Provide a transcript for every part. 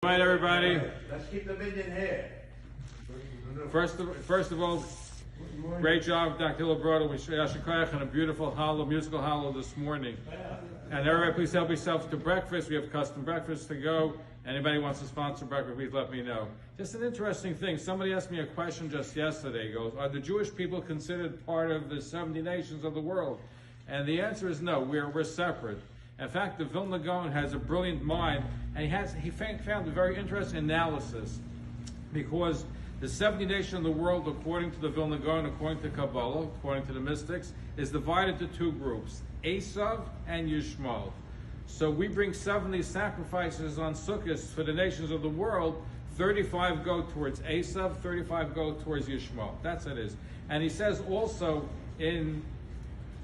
night, everybody. Let's keep the Minyan here. First of all, great job, Dr. Lebrado. We show Yashikayach on a beautiful hollow, musical hollow this morning. And everybody, please help yourself to breakfast. We have custom breakfast to go. Anybody wants to sponsor breakfast, please let me know. Just an interesting thing. Somebody asked me a question just yesterday. He goes, are the Jewish people considered part of the 70 nations of the world? And the answer is no, we're separate. In fact, the Vilna Gaon has a brilliant mind, and he found a very interesting analysis, because the 70 nations of the world, according to the Vilna Gaon, according to Kabbalah, according to the mystics, is divided into two groups, Esav and Ishmael. So we bring 70 sacrifices on Succos for the nations of the world. 35 go towards Esav, 35 go towards Ishmael. That's what it is. And he says also in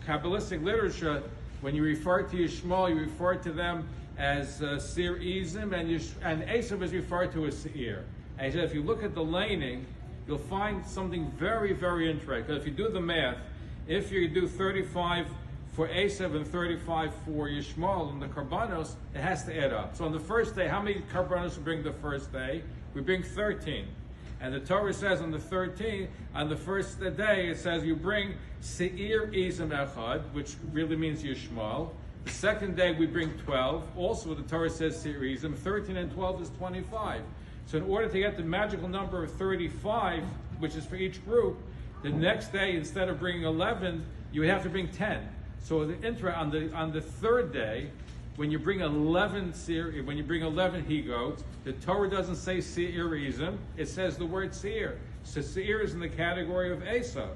Kabbalistic literature, when you refer to Ishmael, you refer to them as Seir Izim, and Esav is referred to as Seir. And he said, if you look at the laning, you'll find something very, very interesting. Because if you do the math, if you do 35 for Esav and 35 for Ishmael and the Karbanos, it has to add up. So on the first day, how many Karbanos we bring the first day? We bring 13. And the Torah says on the 13th, on the first day, it says you bring Seir Izim Echad, which really means Ishmael. The second day we bring 12. Also the Torah says Seir Izim. 13 and 12 is 25. So in order to get the magical number of 35, which is for each group, the next day, instead of bringing 11, you would have to bring 10. So on the third day, when you bring 11 he-goats, the Torah doesn't say Seir Izim, it says the word Seir. So Seir is in the category of Esav,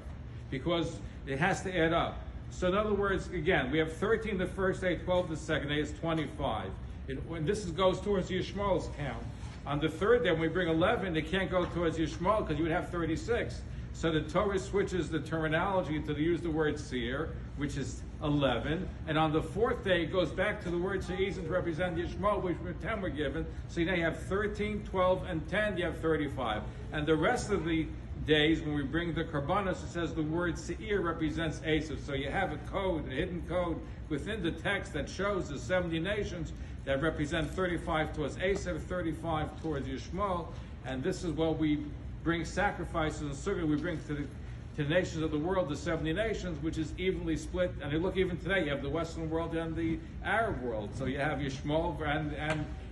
because it has to add up. So in other words, again, we have 13 the first day, 12 the second day, it's 25. And this goes towards Yishmael's count. On the third day, when we bring 11, it can't go towards Ishmael because you would have 36. So the Torah switches the terminology to use the word Seir, which is 11. And on the fourth day, it goes back to the word Seir to represent Ishmael, which 10 were given. So now you have 13, 12, and 10, you have 35. And the rest of the days, when we bring the Karbanos, it says the word Seir represents Esav. So you have a code, a hidden code within the text that shows the 70 nations that represent 35 towards Esav, 35 towards Ishmael. And this is what we bring sacrifices and Sukkot. We bring to the nations of the world, the 70 nations, which is evenly split. And you look even today, you have the Western world and the Arab world. So you have Ishmael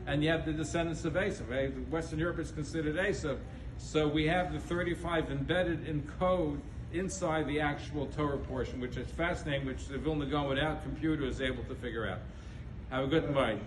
and you have the descendants of Esav. Right? Western Europe is considered Esav. So we have the 35 embedded in code inside the actual Torah portion, which is fascinating, which the Vilna Gaon without computer is able to figure out. Have a good night.